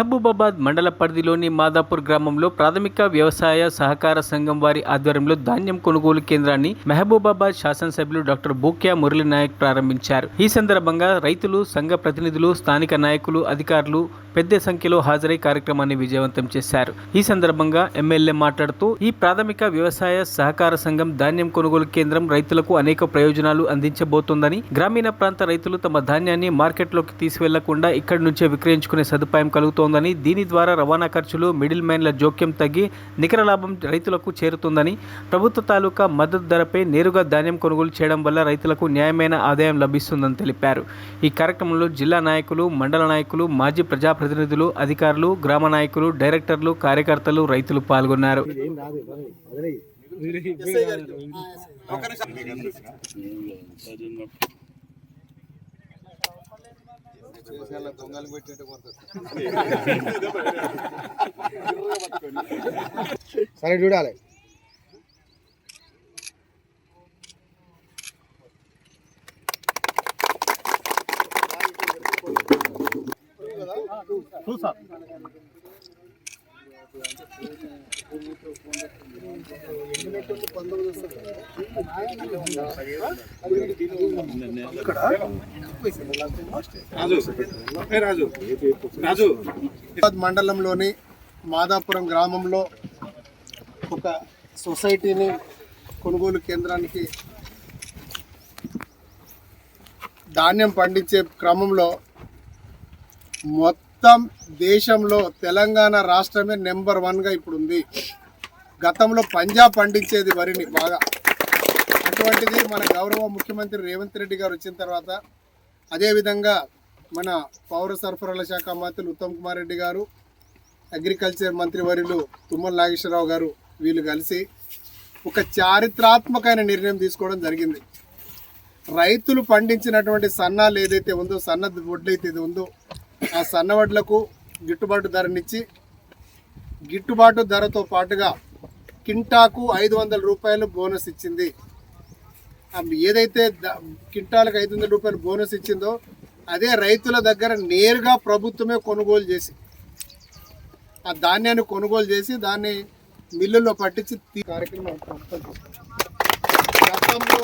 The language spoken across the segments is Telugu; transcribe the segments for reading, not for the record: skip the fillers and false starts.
మహబూబాబాద్ మండల పరిధిలోని మాదాపూర్ గ్రామంలో ప్రాథమిక వ్యవసాయ సహకార సంఘం వారి ఆధ్వర్యంలో ధాన్యం కొనుగోలు కేంద్రాన్ని మహబూబాబాద్ శాసనసభ్యులు డాక్టర్ బూక్యా మురళీ నాయక్ ప్రారంభించారు. ఈ సందర్భంగా రైతులు, సంఘ ప్రతినిధులు, స్థానిక నాయకులు, అధికారులు పెద్ద సంఖ్యలో హాజరై కార్యక్రమాన్ని విజయవంతం చేశారు. ఈ సందర్భంగా ఎమ్మెల్యే మాట్లాడుతూ ఈ ప్రాథమిక వ్యవసాయ సహకార సంఘం ధాన్యం కొనుగోలు కేంద్రం రైతులకు అనేక ప్రయోజనాలు అందించబోతోందని, గ్రామీణ ప్రాంత రైతులు తమ ధాన్యాన్ని మార్కెట్లోకి తీసుకెళ్లకుండా ఇక్కడి నుంచే విక్రయించుకునే సదుపాయం కలుగుతోందని, దీని ద్వారా రవాణా ఖర్చులు, మిడిల్ మ్యాన్ల జోక్యం తగ్గి నికర లాభం రైతులకు చేరుతుందని, ప్రభుత్వ తాలూకా మద్దతు ధరపై నేరుగా ధాన్యం కొనుగోలు చేయడం వల్ల రైతులకు న్యాయమైన ఆదాయం లభిస్తుందని తెలిపారు. ఈ కార్యక్రమంలో జిల్లా నాయకులు, మండల నాయకులు, మాజీ ప్రజాప్రతినిధులు, అధికారులు, గ్రామ నాయకులు, డైరెక్టర్లు, కార్యకర్తలు, రైతులు పాల్గొన్నారు. సరే చూడాలి. మండలంలోని మాదాపురం గ్రామంలో ఒక సొసైటీని కొనుగోలు కేంద్రానికి ధాన్యం పండించే క్రమంలో మొత్తం దేశంలో తెలంగాణ రాష్ట్రమే నెంబర్ 1గా ఇప్పుడు ఉంది. గతంలో పంజాబ్ పండించేది వరిని బాగా. అటువంటిది మన గౌరవ ముఖ్యమంత్రి రేవంత్ రెడ్డి గారు వచ్చిన తర్వాత, అదేవిధంగా మన పౌర సరఫరాల శాఖ మంత్రులు ఉత్తమ్ కుమార్ రెడ్డి గారు, అగ్రికల్చర్ మంత్రి వర్యులు తుమ్మల నాగేశ్వరరావు గారు, వీళ్ళు కలిసి ఒక చారిత్రాత్మకమైన నిర్ణయం తీసుకోవడం జరిగింది. రైతులు పండించినటువంటి సన్నాలు ఏదైతే ఉందో, సన్న వడ్లు అయితే ఉందో, ఆ సన్న వడ్లకు గిట్టుబాటు ధరనిచ్చి, గిట్టుబాటు ధరతో పాటుగా కింటాకు 500 రూపాయలు బోనస్ ఇచ్చింది. ఏదైతే కింటాలకు 500 రూపాయలు బోనస్ ఇచ్చిందో అదే రైతుల దగ్గర నేరుగా ప్రభుత్వమే కొనుగోలు చేసి, ఆ ధాన్యాన్ని కొనుగోలు చేసి దాన్ని మిల్లుల్లో పట్టించి కార్యక్రమం. గతంలో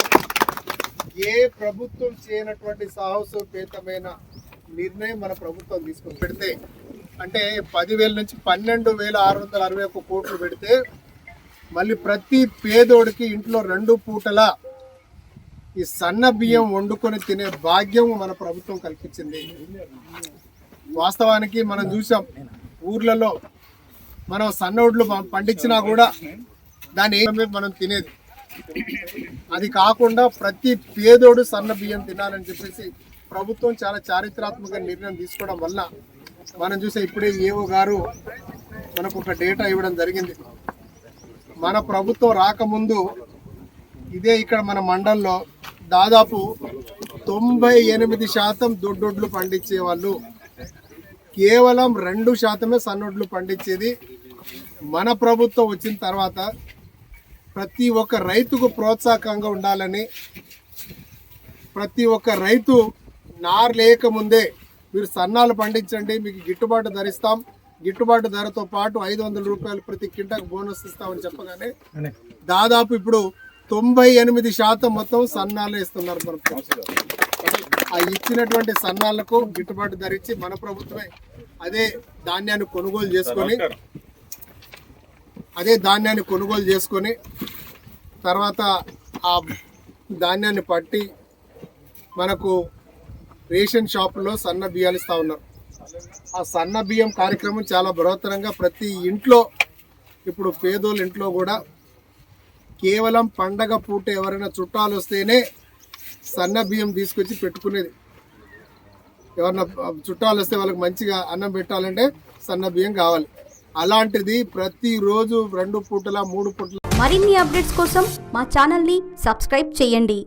ఏ ప్రభుత్వం చేయనటువంటి సాహసోపేతమైన నిర్ణయం మన ప్రభుత్వం తీసుకొని పెడితే, అంటే 10,000 నుంచి 12,661 కోట్లు పెడితే, మళ్ళీ ప్రతి పేదోడికి ఇంట్లో 2 పూటల ఈ సన్న బియ్యం వండుకొని తినే భాగ్యం మన ప్రభుత్వం కల్పించింది. వాస్తవానికి మనం చూసాం, ఊర్లలో మనం సన్నోడ్లు పండించినా కూడా దాన్ని మనం తినేది. అది కాకుండా ప్రతి పేదోడు సన్న బియ్యం తినాలని చెప్పేసి ప్రభుత్వం చాలా చారిత్రాత్మక నిర్ణయం తీసుకోవడం వల్ల మనం చూసే ఇప్పుడే ఏఓ గారు మనకు ఒక డేటా ఇవ్వడం జరిగింది. మన ప్రభుత్వం రాకముందు ఇదే ఇక్కడ మన మండల్లో దాదాపు 98% దొడ్డొడ్లు పండించే వాళ్ళు, కేవలం 2% సన్నొడ్లు పండించేది. మన ప్రభుత్వం వచ్చిన తర్వాత ప్రతి ఒక్క రైతుకు ప్రోత్సాహకంగా ఉండాలని, ప్రతి ఒక్క రైతు నారు లేకముందే మీరు సన్నాలు పండించండి, మీకు గిట్టుబాటు ధర ఇస్తాం, గిట్టుబాటు ధరతో పాటు 500 రూపాయలు ప్రతి కింటాకు బోనస్ ఇస్తామని చెప్పగానే దాదాపు ఇప్పుడు 98% మొత్తం సన్నాలు ఇస్తున్నారు. ఆ ఇచ్చినటువంటి సన్నాలకు గిట్టుబాటు ధర ఇచ్చి మన ప్రభుత్వమే అదే ధాన్యాన్ని కొనుగోలు చేసుకొని తర్వాత ఆ ధాన్యాన్ని పట్టి మనకు రేషన్ షాపులో సన్న బియ్యాలు ఇస్తూ ఉన్నారు. ఆ సన్న బియ్యం కార్యక్రమం చాలా బృహత్తరంగా ప్రతి ఇంట్లో, ఇప్పుడు పేదోళ్ళ ఇంట్లో కూడా కేవలం పండగ పూట ఎవరైనా చుట్టాలు వస్తేనే సన్న బియ్యం తీసుకొచ్చి పెట్టుకునేది. ఎవరన్నా చుట్టాలు వస్తే వాళ్ళకి మంచిగా అన్నం పెట్టాలంటే సన్న బియ్యం కావాలి. అలాంటిది ప్రతిరోజు 2 పూటల 3 పూటల. మరిన్ని అప్డేట్స్ కోసం మా ఛానల్ని సబ్స్క్రైబ్ చేయండి.